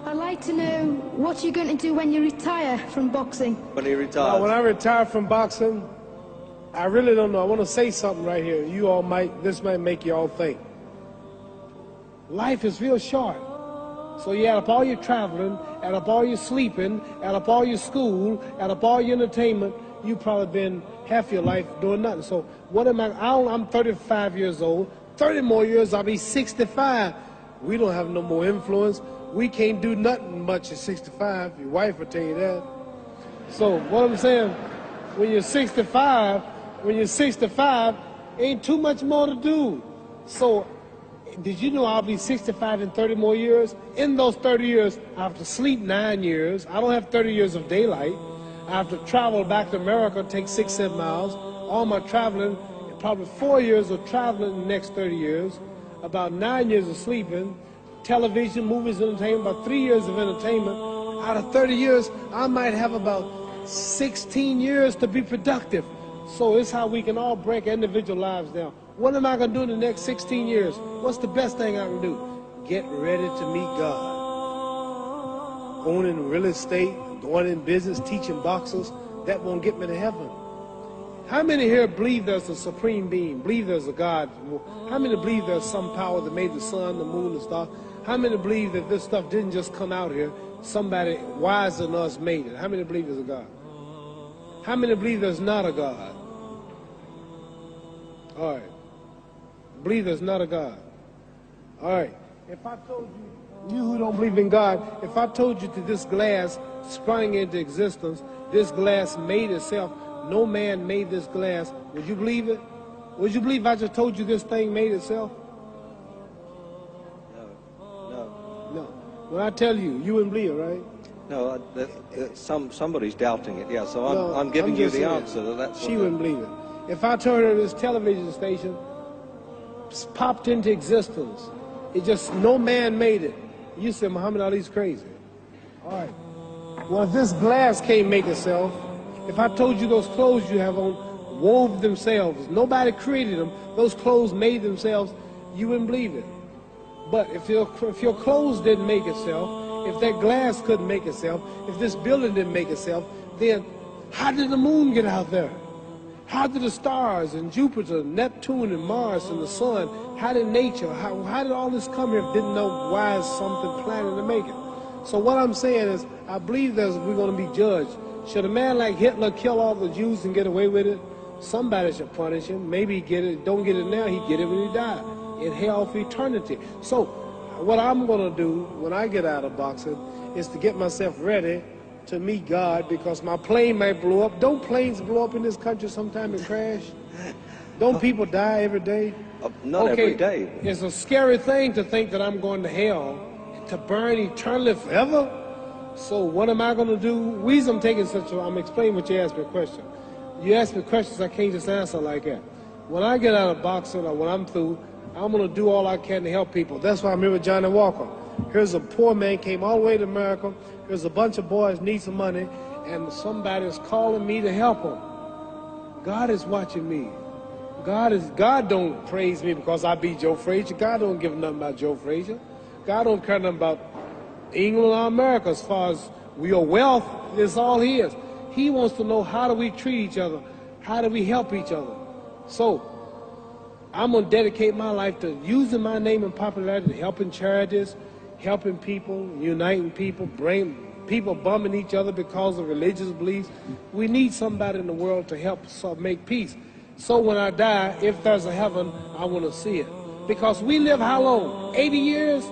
I'd like to know what you're going to do when you retire from boxing. When he retires? When I retire from boxing, I really don't know. I want to say something right here. This might make you all think. Life is real short. So you add up all your traveling, add up all your sleeping, add up all your school, add up all your entertainment, you've probably been half your life doing nothing. So what am I'm 35 years old. 30 more years, I'll be 65. We don't have no more influence. We can't do nothing much at 65. Your wife will tell you that. So what I'm saying, when you're 65, ain't too much more to do. So did you know I'll be 65 in 30 more years? In those 30 years, I have to sleep 9 years. I don't have 30 years of daylight. I have to travel back to America, take 6-7 miles. All my traveling, probably 4 years of traveling in the next 30 years, about 9 years of sleeping, television, movies, entertainment, about 3 years of entertainment. Out of 30 years, I might have about 16 years to be productive. So it's how we can all break individual lives down. What am I going to do in the next 16 years? What's the best thing I can do? Get ready to meet God. Owning real estate, going in business, teaching boxers, that won't get me to heaven. How many here believe there's a supreme being, believe there's a God? How many believe there's some power that made the sun, the moon, the stars? How many believe that this stuff didn't just come out here? Somebody wiser than us made it. How many believe there's a God? How many believe there's not a God? All right. Believe there's not a God. All right. If I told you who don't believe in God, if I told you that this glass sprang into existence, this glass made itself, no man made this glass, would you believe it? Would you believe I just told you this thing made itself? No. When I tell you, you wouldn't believe it, right? No, somebody's doubting it, yeah, so I'm giving you the answer. She wouldn't believe it. If I told her this television station popped into existence, it just, no man made it, you said Muhammad Ali's crazy. All right. Well, if this glass can't make itself, if I told you those clothes you have on wove themselves, nobody created them, those clothes made themselves, you wouldn't believe it. But if your clothes didn't make itself, if that glass couldn't make itself, if this building didn't make itself, then how did the moon get out there? How did the stars and Jupiter, Neptune and Mars and the sun, how did nature, how did all this come here if didn't know why is something planning to make it? So what I'm saying is, I believe we're going to be judged. Should a man like Hitler kill all the Jews and get away with it? Somebody should punish him. Maybe he get it, don't get it now, he get it when he died. In hell for eternity. So what I'm going to do when I get out of boxing is to get myself ready to meet God, because my plane might blow up. Don't planes blow up in this country sometime and crash? Don't people die every day? Not every day. It's a scary thing to think that I'm going to hell to burn eternally forever. So what am I going to do? The reason I'm explaining what you asked me a question. You ask me questions I can't just answer like that. When I get out of boxing or when I'm through, I'm going to do all I can to help people. That's why I'm here with Johnny Walker. Here's a poor man, came all the way to America. Here's a bunch of boys need some money, and somebody is calling me to help them. God is watching me. God don't praise me because I beat Joe Frazier. God don't give nothing about Joe Frazier. God don't care nothing about England or America as far as your wealth. It's all his. He wants to know, how do we treat each other? How do we help each other? So I'm going to dedicate my life to using my name and popularity, helping charities, helping people, uniting people, bring people bumming each other because of religious beliefs. We need somebody in the world to help make peace. So when I die, if there's a heaven, I want to see it. Because we live how long? 80 years?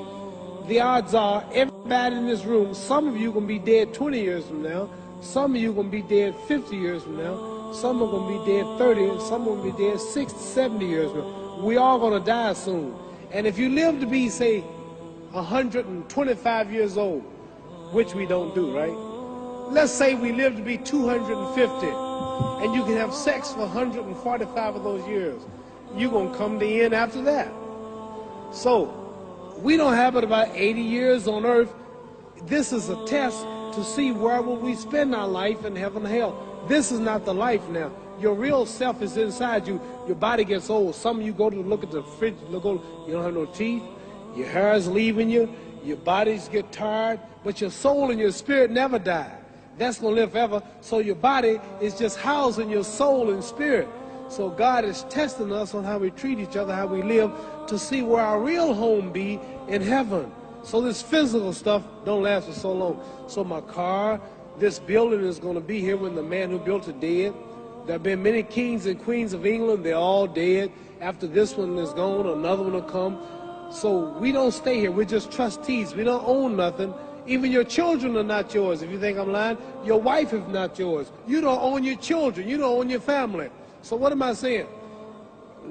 The odds are everybody in this room, some of you are going to be dead 20 years from now, some of you are going to be dead 50 years from now, some are going to be dead 30, and some are going to be dead 60, 70 years from now. We all going to die soon. And if you live to be, say, 125 years old, which we don't do, right? Let's say we live to be 250, and you can have sex for 145 of those years. You're going to come to the end after that. So we don't have but about 80 years on earth. This is a test to see where will we spend our life in heaven and hell. This is not the life now. Your real self is inside you. Your body gets old. Some of you go to look at the fridge, you don't have no teeth. Your hair is leaving you, your bodies get tired, but your soul and your spirit never die. That's going to live forever. So your body is just housing your soul and spirit. So God is testing us on how we treat each other, how we live, to see where our real home be in heaven. So this physical stuff don't last for so long. So my car, this building is going to be here when the man who built it dead. There have been many kings and queens of England. They're all dead. After this one is gone, another one will come. So we don't stay here. We're just trustees. We don't own nothing. Even your children are not yours. If you think I'm lying, your wife is not yours. You don't own your children. You don't own your family. So what am I saying?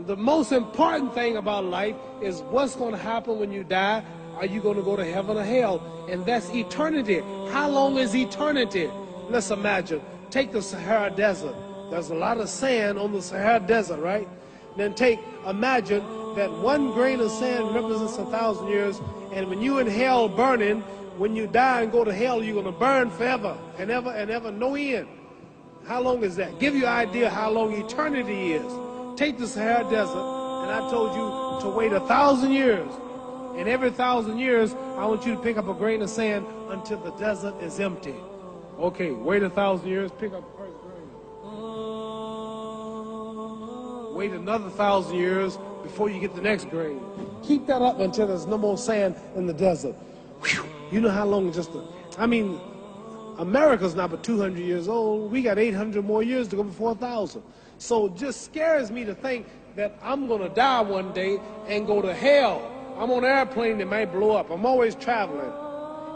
The most important thing about life is what's going to happen when you die. Are you going to go to heaven or hell? And that's eternity. How long is eternity? Let's imagine. Take the Sahara Desert. There's a lot of sand on the Sahara Desert, right? Then imagine that one grain of sand represents 1,000 years, and when you're in hell burning, when you die and go to hell, you're going to burn forever and ever, no end. How long is that? Give you an idea how long eternity is. Take the Sahara Desert, and I told you to wait 1,000 years. And every 1,000 years, I want you to pick up a grain of sand until the desert is empty. Okay, wait 1,000 years, pick up the first grain. Wait another 1,000 years before you get the next grain. Keep that up until there's no more sand in the desert. Whew. You know how long America's not but 200 years old. We got 800 more years to go before 1,000. So it just scares me to think that I'm going to die one day and go to hell. I'm on an airplane that might blow up. I'm always traveling.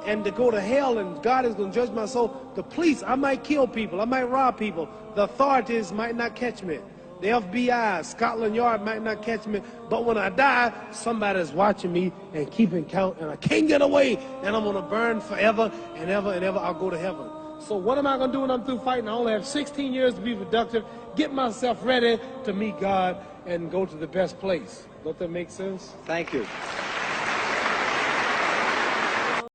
And to go to hell and God is going to judge my soul. The police, I might kill people. I might rob people. The authorities might not catch me. The FBI, Scotland Yard might not catch me. But when I die, somebody's watching me and keeping count. And I can't get away. And I'm going to burn forever and ever and ever. I'll go to heaven. So what am I going to do when I'm through fighting? I only have 16 years to be productive. Get myself ready to meet God and go to the best place. Don't that make sense? Thank you.